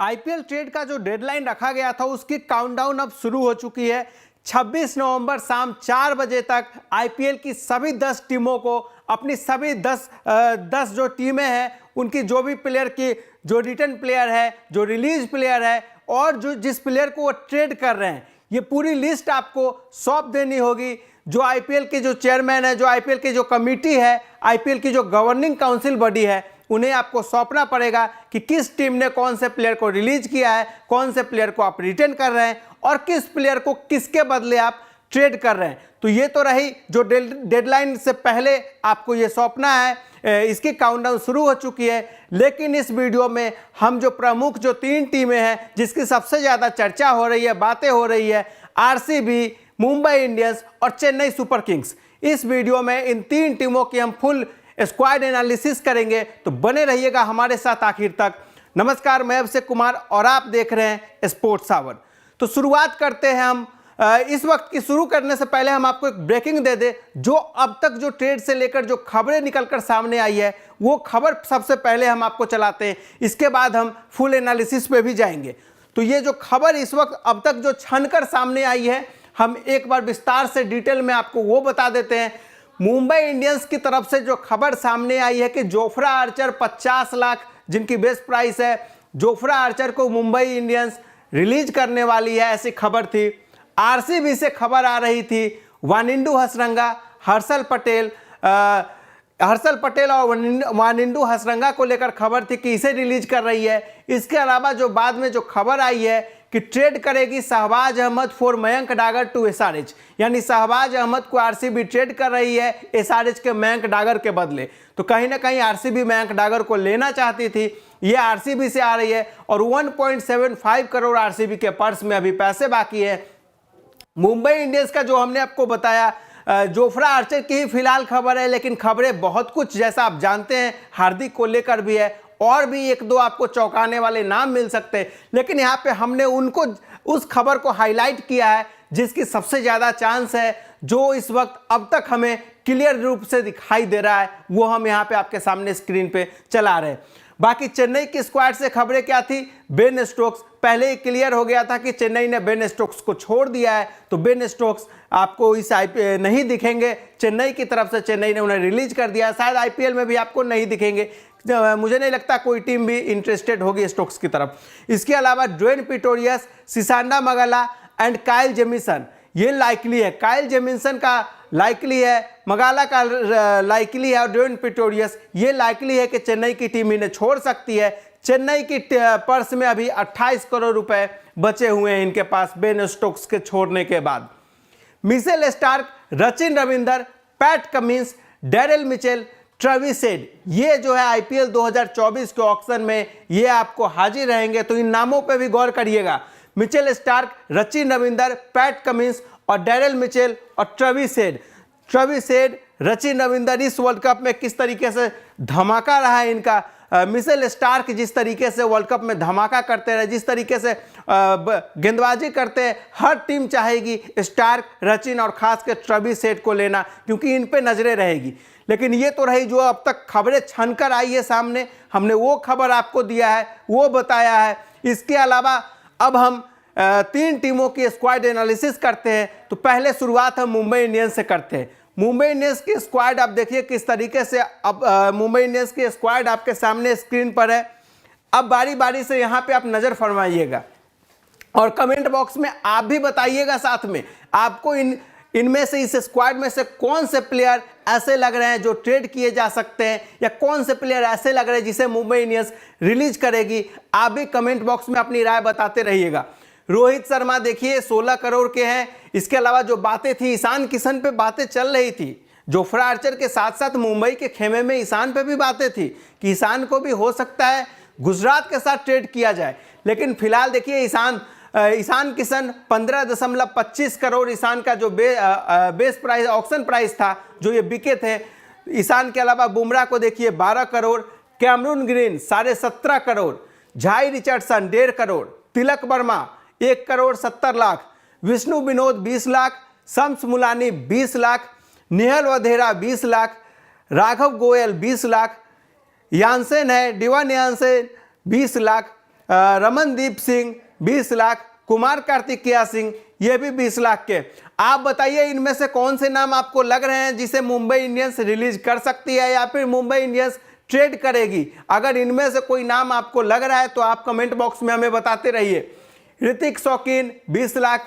IPL trade का जो deadline रखा गया था उसकी काउंटडाउन अब शुरू हो चुकी है। 26 नवंबर शाम 4 बजे तक आईपीएल की सभी 10 टीमों को अपनी सभी 10 जो टीमें हैं उनकी जो भी प्लेयर की जो रिटर्न प्लेयर है, जो रिलीज प्लेयर है और जो जिस प्लेयर को वो ट्रेड कर रहे हैं, ये पूरी लिस्ट आपको सौंप देनी होगी। जो आईपीएल के जो चेयरमैन है, जो आईपीएल की जो कमेटी है, आईपीएल की जो गवर्निंग काउंसिल बॉडी है, उन्हें आपको सौंपना पड़ेगा कि किस टीम ने कौन से प्लेयर को रिलीज किया है, कौन से प्लेयर को आप रिटर्न कर रहे हैं और किस प्लेयर को किसके बदले आप ट्रेड कर रहे हैं। तो ये तो रही जो डेडलाइन से पहले आपको ये सौंपना है। इसकी काउंटडाउन शुरू हो चुकी है, लेकिन इस वीडियो में हम जो प्रमुख जो 3 टीमें हैं जिसकी सबसे ज़्यादा चर्चा हो रही है, बातें हो रही है, आरसीबी, मुंबई इंडियंस और चेन्नई सुपर किंग्स, इस वीडियो में इन 3 टीमों की हम फुल स्क्वाड एनालिसिस करेंगे। तो बने रहिएगा हमारे साथ आखिर तक। नमस्कार, मैं अभिषेक कुमार और आप देख रहे हैं स्पोर्ट्स आवर। तो शुरुआत करते हैं हम। इस वक्त की शुरू करने से पहले हम आपको एक ब्रेकिंग दे दें। जो अब तक जो ट्रेड से लेकर जो खबरें निकलकर सामने आई है वो खबर सबसे पहले हम आपको चलाते हैं, इसके बाद हम फुल एनालिसिस पे भी जाएंगे। तो ये जो खबर इस वक्त अब तक जो छनकर सामने आई है, हम एक बार विस्तार से डिटेल में आपको वो बता देते हैं। मुंबई इंडियंस की तरफ से जो खबर सामने आई है कि जोफ्रा आर्चर 50 लाख जिनकी बेस्ट प्राइस है, जोफ्रा आर्चर को मुंबई इंडियंस रिलीज करने वाली है, ऐसी खबर थी। आरसीबी से खबर आ रही थी वानिंडू हसरंगा, हर्षल पटेल और वानिंडू हसरंगा को लेकर खबर थी कि इसे रिलीज कर रही है। इसके अलावा जो बाद में जो खबर आई है कि ट्रेड करेगी Shahbaz Ahmed for Mayank Dagar to SRH, यानी शहबाज अहमद को आरसीबी ट्रेड कर रही है एसआरएच के मयंक डागर के बदले। तो कहीं ना कहीं आरसीबी मयंक डागर को लेना चाहती थी, ये आरसीबी से आ रही है और 1.75 करोड़ आरसीबी के पर्स में अभी पैसे बाकी है। मुंबई इंडियंस का जो हमने आपको बताया, जोफ्रा आर्चर की ही फिलहाल खबर है, लेकिन खबरें बहुत कुछ जैसा आप जानते हैं हार्दिक को लेकर भी है और भी 1-2 आपको चौंकाने वाले नाम मिल सकते हैं, लेकिन यहाँ पे हमने उनको उस खबर को हाईलाइट किया है जिसकी सबसे ज़्यादा चांस है, जो इस वक्त अब तक हमें क्लियर रूप से दिखाई दे रहा है, वो हम यहाँ पे आपके सामने स्क्रीन पे चला रहे हैं। बाकी चेन्नई की स्क्वाड से खबरें क्या थी? बेन स्टोक्स, पहले ही क्लियर हो गया था कि चेन्नई ने बेन स्टोक्स को छोड़ दिया है, तो बेन स्टोक्स आपको इस आईपीएल नहीं दिखेंगे। चेन्नई की तरफ से चेन्नई ने उन्हें रिलीज कर दिया, शायद आईपीएल में भी आपको नहीं दिखेंगे। मुझे नहीं लगता कोई टीम भी इंटरेस्टेड होगी स्टोक्स की तरफ। इसके अलावा Dwaine Pretorius, Sisanda Magala and Kyle Jamieson, ये लाइकली है। काइल जेमिसन का लाइकली है, मगाला का लाइकली है और ड्वेन पिटोरियस ये लाइकली है कि चेन्नई की टीम इन्हें छोड़ सकती है। चेन्नई की पर्स में अभी 28 करोड़ रुपए बचे हुए हैं इनके पास बेन स्टोक्स के छोड़ने के बाद। Mitchell Starc, Sachin Ravinder, PAT Cummins, Darrell Mitchell, Travis head, ये जो है आईपीएल 2024 के ऑक्शन में ये आपको हाजिर रहेंगे, तो इन नामों पे भी गौर करिएगा। Mitchell Starc, Sachin Ravinder, PAT Cummins और डैरेल मिचेल और ट्रेविस हेड, सचिन रविंदर इस वर्ल्ड कप में किस तरीके से धमाका रहा है इनका। मिचेल स्टार्क जिस तरीके से वर्ल्ड कप में धमाका करते रहे, जिस तरीके से गेंदबाजी करते हैं, हर टीम चाहेगी स्टार्क, सचिन और खास कर ट्रेविस हेड को लेना, क्योंकि इन पे नजरें रहेगी। लेकिन ये तो रही जो अब तक खबरें छनकर आई है सामने, हमने वो खबर आपको दिया है, वो बताया है। इसके अलावा अब हम 3 टीमों की स्क्वाड एनालिसिस करते हैं। तो पहले शुरुआत हम मुंबई इंडियंस से करते हैं। मुंबई इंडियंस की स्क्वाड आप देखिए किस तरीके से, अब मुंबई इंडियंस की स्क्वाड आपके सामने स्क्रीन पर है। अब बारी बारी से यहाँ पे आप नज़र फरमाइएगा और कमेंट बॉक्स में आप भी बताइएगा साथ में आपको इनमें से, इस स्क्वाड में से कौन से प्लेयर ऐसे लग रहे हैं जो ट्रेड किए जा सकते हैं, या कौन से प्लेयर ऐसे लग रहे हैं जिसे मुंबई इंडियंस रिलीज करेगी। आप भी कमेंट बॉक्स में अपनी राय बताते रहिएगा। रोहित शर्मा देखिए 16 करोड़ के हैं। इसके अलावा जो बातें थी, ईशान किशन पे बातें चल रही थी, जोफ्रा आर्चर के साथ साथ मुंबई के खेमे में ईशान पे भी बातें थी कि ईशान को भी हो सकता है गुजरात के साथ ट्रेड किया जाए। लेकिन फिलहाल देखिए ईशान किशन 15.25 करोड़ ईशान का जो बेस प्राइस, ऑक्शन प्राइस था, जो ये बिके थे। ईशान के अलावा बुमराह को देखिए 12 crore, Cameron Green 17.5 crore, Jhye Richardson 1.5 crore, Tilak Varma 1 crore 70 lakh, Vishnu Vinod 20 lakh, Shams Mulani 20 lakh, Nehal Wadhera 20 lakh, Raghav Goyal 20 lakh, Jansen है, डिवान यानसेन 20 लाख, रमनदीप सिंह 20 लाख, कुमार कार्तिकेय सिंह ये भी 20 लाख के। आप बताइए इनमें से कौन से नाम आपको लग रहे हैं जिसे मुंबई इंडियंस रिलीज कर सकती है या फिर मुंबई इंडियंस ट्रेड करेगी। अगर इनमें से कोई नाम आपको लग रहा है तो आप कमेंट बॉक्स में हमें बताते रहिए। ऋतिक शौकीन 20 लाख,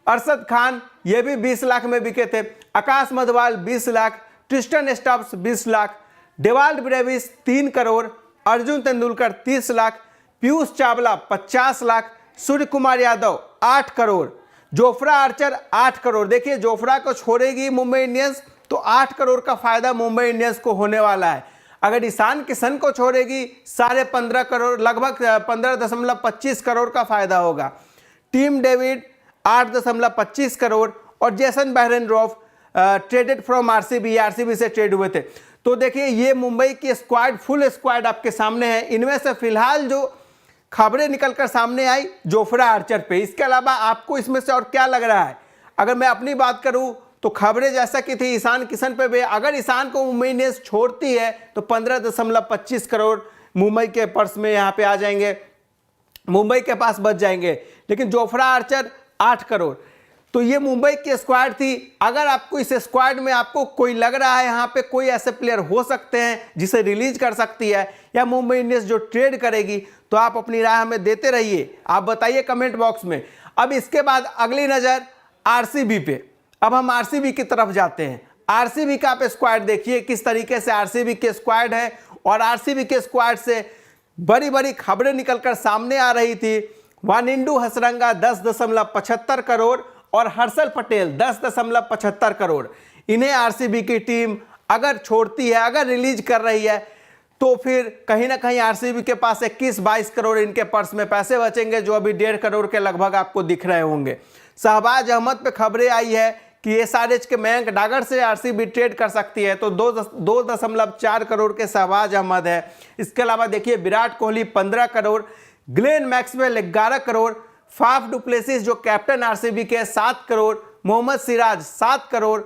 अरशद खान ये भी 20 लाख में बिके थे, Akash Madhwal 20 lakh, Tristan Stubbs 20 lakh, Dewald Brevis 3 crore, Arjun Tendulkar 30 lakh, Piyush Chawla 50 lakh, Suryakumar Yadav 8 crore, Jofra Archer 8 crore. देखिए जोफ्रा को छोड़ेगी मुंबई इंडियंस तो 8 करोड़ का फायदा मुंबई इंडियंस को होने वाला है। अगर ईशान किशन को छोड़ेगी 15.5 करोड़, लगभग 15.25 करोड़ का फायदा होगा। टीम डेविड 8.25 करोड़ और जेसन बेहरेनरॉफ ट्रेडेड फ्रॉम आरसीबी से ट्रेड हुए थे। तो देखिए ये मुंबई की स्क्वाड, फुल स्क्वाड आपके सामने है। इनमें से फिलहाल जो खबरें निकलकर सामने आई जोफ्रा आर्चर पे, इसके अलावा आपको इसमें से और क्या लग रहा है? अगर मैं अपनी बात करूं तो खबरें जैसा कि थी ईशान किशन पे भी, अगर ईशान को मुंबई इंडियंस छोड़ती है तो 15.25 करोड़ मुंबई के पर्स में यहाँ पे आ जाएंगे, मुंबई के पास बच जाएंगे। लेकिन जोफ्रा आर्चर 8 करोड़। तो ये मुंबई की स्क्वाड थी। अगर आपको इस स्क्वाड में आपको कोई लग रहा है यहाँ पे कोई ऐसे प्लेयर हो सकते हैं जिसे रिलीज कर सकती है या मुंबई इंडियंस जो ट्रेड करेगी, तो आप अपनी राय हमें देते रहिए, आप बताइए कमेंट बॉक्स में। अब इसके बाद अगली नज़र आरसीबी पे। अब हम आरसीबी की तरफ जाते हैं। आरसीबी का आप स्क्वाड देखिए किस तरीके से आरसीबी के स्क्वाड है, और आरसीबी के स्क्वाड से बड़ी बड़ी खबरें निकलकर सामने आ रही थी। वानिंडू हसरंगा 10.75 करोड़ और हर्षल पटेल 10.75 करोड़। इन्हें आरसीबी की टीम अगर छोड़ती है, अगर रिलीज कर रही है, तो फिर कहीं ना कहीं आरसीबी के पास 21-22 करोड़ इनके पर्स में पैसे बचेंगे, जो अभी 1.5 करोड़ के लगभग आपको दिख रहे होंगे। शहबाज अहमद पे खबरें आई है कि एसआरएच के मयंक डागर से आरसीबी ट्रेड कर सकती है, तो 2.4 करोड़ के शहबाज अहमद है। इसके अलावा देखिए Virat Kohli 15 crore, Glenn Maxwell 11 crore, Faf du Plessis जो कैप्टन आरसीबी के 7 करोड़, मोहम्मद सिराज 7 करोड़,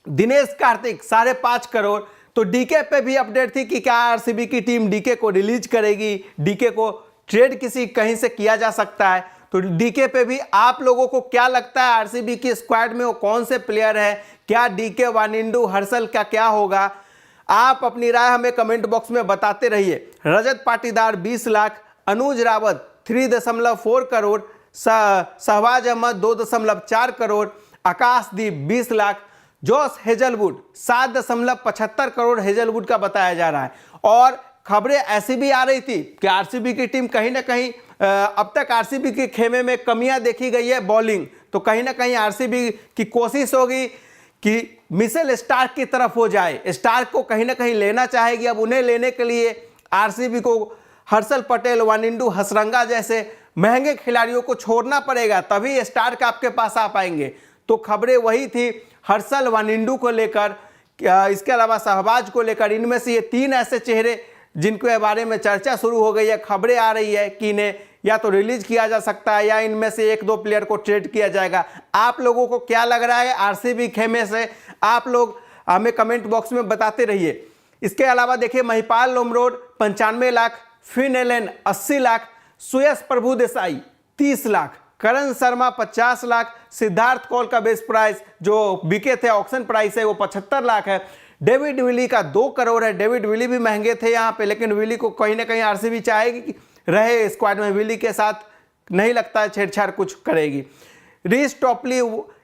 दिनेश कार्तिक 5.5 करोड़। तो डीके पे भी अपडेट थी कि क्या आरसीबी की टीम डीके को रिलीज करेगी, डीके को ट्रेड किसी कहीं से किया जा सकता है। तो डीके पे भी आप लोगों को क्या लगता है आरसीबी की स्क्वाड में वो कौन से प्लेयर है, क्या डीके, वानिंडू, हर्षल का क्या होगा? आप अपनी राय हमें कमेंट बॉक्स में बताते रहिए। रजत पाटीदार 20 लाख, अनुज रावत 3.4 करोड़, शहबाज अहमद 2.4 करोड़, आकाशदीप 20 lakh, Josh Hazlewood 7.75 crore Hazlewood का बताया जा रहा है। और खबरें ऐसी भी आ रही थी कि आरसीबी की टीम कहीं ना कहीं अब तक आरसीबी के खेमे में कमियां देखी गई है बॉलिंग, तो कहीं ना कहीं आरसीबी की कोशिश होगी कि मिचेल स्टार्क की तरफ हो जाए, स्टार्क को कहीं ना कहीं लेना चाहेगी। अब उन्हें लेने के लिए आरसीबी को हर्षल पटेल, वानिंडू हसरंगा जैसे महंगे खिलाड़ियों को छोड़ना पड़ेगा, तभी स्टार्क आपके पास आ पाएंगे। तो खबरें वही थी हर्षल, वानिंडू को लेकर, इसके अलावा शहबाज को लेकर। इनमें से ये 3 ऐसे चेहरे जिनके बारे में चर्चा शुरू हो गई है, खबरें आ रही है कि इन्हें या तो रिलीज किया जा सकता है या इनमें से 1-2 प्लेयर को ट्रेड किया जाएगा। आप लोगों को क्या लग रहा है आरसीबी खेमे से? आप लोग हमें कमेंट बॉक्स में बताते रहिए। इसके अलावा देखिए महिपाल लोमरोड 95 लाख, फिन एलन 80 लाख, सुयश प्रभुदेसाई 30 लाख, करण शर्मा 50 लाख, सिद्धार्थ कौल का बेस प्राइस जो बिके थे ऑक्शन प्राइस है वो 75 लाख है। डेविड विली का 2 करोड़ है। डेविड विली भी महंगे थे यहाँ पे, लेकिन विली को कहीं ना कहीं आरसीबी चाहेगी कि रहे स्क्वाड में, विली के साथ नहीं लगता है छेड़छाड़ कुछ करेगी। रीस टॉपली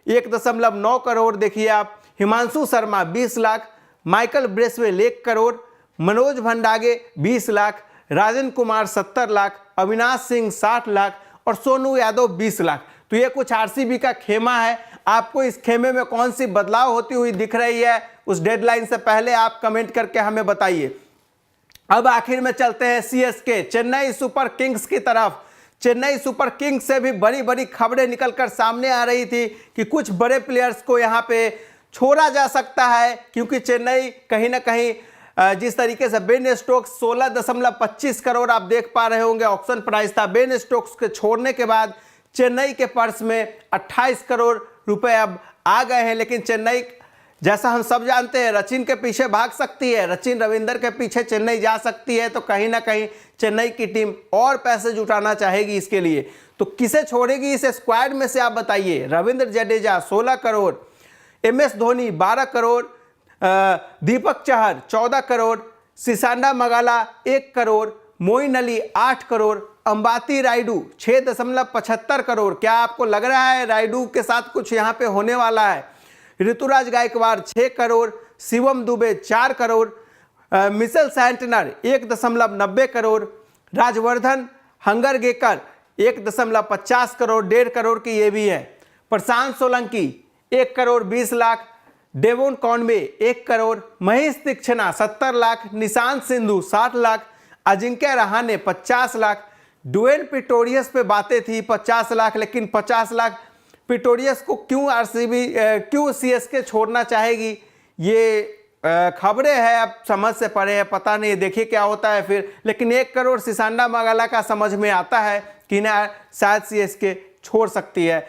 1.9 करोड़ देखिए आप, हिमांशु शर्मा 20 लाख, माइकल ब्रेसवेल 1 करोड़, मनोज भंडागे 20 लाख, राजन कुमार 70 लाख, अविनाश सिंह 60 लाख और सोनू यादव 20 लाख। तो ये कुछ आरसीबी का खेमा है। आपको इस खेमे में कौन सी बदलाव होती हुई दिख रही है, उस डेडलाइन से पहले आप कमेंट करके हमें बताइए। अब आखिर में चलते हैं सीएसके, चेन्नई सुपर किंग्स की तरफ। चेन्नई सुपर किंग्स से भी बड़ी बड़ी खबरें निकलकर सामने आ रही थी कि कुछ बड़े प्लेयर्स को यहाँ पे छोड़ा जा सकता है, क्योंकि चेन्नई कहीं ना कहीं जिस तरीके से बेन स्टोक्स 16.25 करोड़ आप देख पा रहे होंगे ऑक्शन प्राइस था, बेन स्टोक्स के छोड़ने के बाद चेन्नई के पर्स में 28 करोड़ रुपए अब आ गए हैं। लेकिन चेन्नई जैसा हम सब जानते हैं सचिन के पीछे भाग सकती है, सचिन रविंदर के पीछे चेन्नई जा सकती है, तो कहीं ना कहीं चेन्नई की टीम और पैसे जुटाना चाहेगी इसके लिए। तो किसे छोड़ेगी इस स्क्वाड में से आप बताइए। Ravindra Jadeja 16 crore, MS Dhoni 12 crore, Deepak Chahar 14 crore, Sisanda मगाला 1 crore, Moin Ali 8 crore, Ambati Rayudu 6.75 crore. क्या आपको लग रहा है रायडू के साथ कुछ यहाँ पे होने वाला है? ऋतुराज गायकवाड़ 6 करोड़, शिवम दुबे 4 करोड़, मिचेल सैंटनर 1.90 करोड़, राजवर्धन हंगरगेकर 1.50 करोड़, 1.5 करोड़ की ये भी है। Prashant Solanki 1 crore 20 lakh, Devon Conway 1 crore, Maheesh Theekshana 70 lakh, Nishant Sindhu 60 lakh, Ajinkya Rahane 50 lakh, Dwaine Pretorius पे बातें थी 50 लाख, लेकिन 50 लाख पिटोरियस को क्यों आरसीबी क्यों सीएसके छोड़ना चाहेगी, ये खबरें हैं, अब समझ से परे है, पता नहीं, देखिए क्या होता है फिर। लेकिन 1 करोड़ सिसांडा मगाला का समझ में आता है कि ना शायद सीएसके छोड़ सकती है।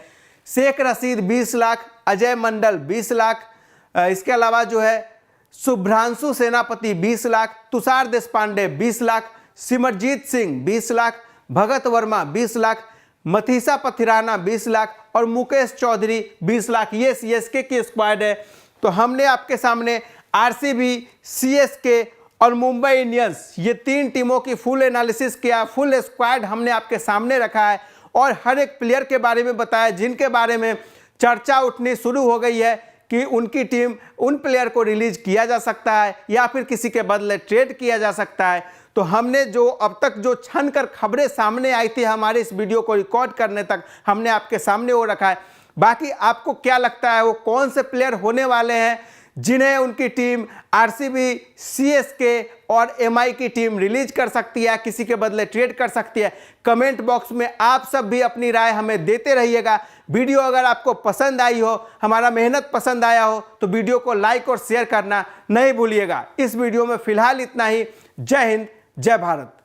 शेख रशीद 20 लाख, अजय मंडल 20 लाख, इसके अलावा जो है शुभ्रांशु सेनापति 20 लाख, तुषार देशपांडे 20 लाख, सिमरजीत सिंह 20 लाख, भगत वर्मा 20 लाख, मथीसा पथिराना 20 लाख और मुकेश चौधरी 20 लाख। ये सीएसके की स्क्वाड है। तो हमने आपके सामने आरसीबी, सीएसके और मुंबई इंडियंस, ये 3 टीमों की फुल एनालिसिस किया, फुल स्क्वाड हमने आपके सामने रखा है और हर एक प्लेयर के बारे में बताया जिनके बारे में चर्चा उठनी शुरू हो गई है कि उनकी टीम, उन प्लेयर को रिलीज किया जा सकता है या फिर किसी के बदले ट्रेड किया जा सकता है। तो हमने जो अब तक जो छन कर खबरें सामने आई थी हमारे इस वीडियो को रिकॉर्ड करने तक, हमने आपके सामने वो रखा है। बाकी आपको क्या लगता है वो कौन से प्लेयर होने वाले हैं जिन्हें उनकी टीम आरसीबी, सीएसके और एमआई की टीम रिलीज कर सकती है, किसी के बदले ट्रेड कर सकती है? कमेंट बॉक्स में आप सब भी अपनी राय हमें देते रहिएगा। वीडियो अगर आपको पसंद आई हो, हमारा मेहनत पसंद आया हो, तो वीडियो को लाइक और शेयर करना नहीं भूलिएगा। इस वीडियो में फिलहाल इतना ही। जय हिंद, जय भारत।